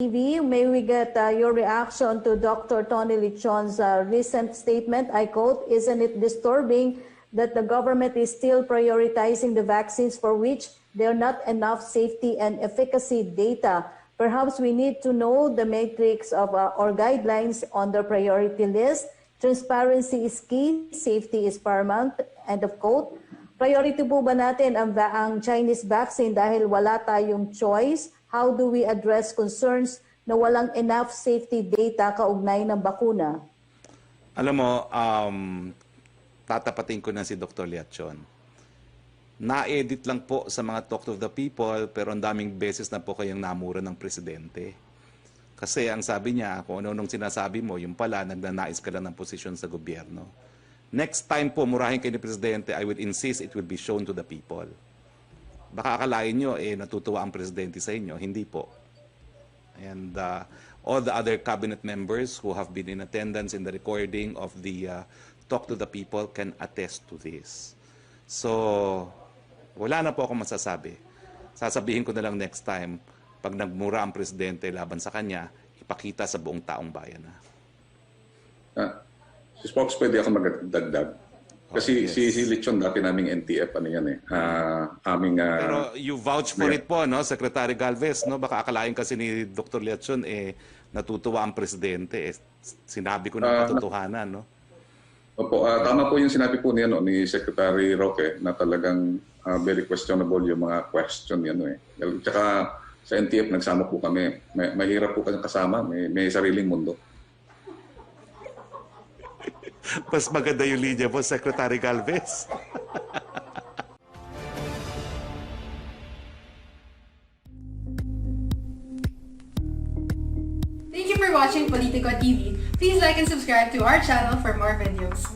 May we get your reaction to Dr. Tony Leachon's recent statement? I quote, "Isn't it disturbing that the government is still prioritizing the vaccines for which there are not enough safety and efficacy data? Perhaps we need to know the matrix of or guidelines on the priority list. Transparency is key, safety is paramount." End of quote. Priority po ba natin ang Chinese vaccine dahil wala tayong choice? How do we address concerns na walang enough safety data kaugnay ng bakuna? Alam mo, tatapatin ko na si Dr. Leachon. Na-edit lang po sa mga talk of the people, pero ang daming beses na po kayong namura ng presidente. Kasi ang sabi niya, kung ano nung sinasabi mo, yung pala, nagnanais ka lang ng posisyon sa gobyerno. Next time po, murahin kayo ni Presidente, I would insist it will be shown to the people. Baka akalain nyo, natutuwa ang Presidente sa inyo. Hindi po. And all the other cabinet members who have been in attendance in the recording of the talk to the people can attest to this. So, wala na po akong masasabi. Sasabihin ko na lang next time, pag nagmura ang Presidente laban sa kanya, ipakita sa buong taong bayan na. Si Spokes, pwede ako magdagdag. Kasi yes. si Leachon, dati naming NTF, ano yan Pero you vouch for it po, no, Secretary Galvez, no? Baka akalain kasi ni Dr. Leachon, natutuwa ang Presidente. Sinabi ko ng katotohanan, no? Opo, tama po yung sinabi po niya, no, ni Secretary Roque, na talagang very questionable yung mga question yan. Tsaka sa NTF, nagsama po kami. Mahirap po kami kasama, may sariling mundo. Mas maganda yung linya po, Secretary Galvez. Thank you for watching Politico TV. Please like and subscribe to our channel for more videos.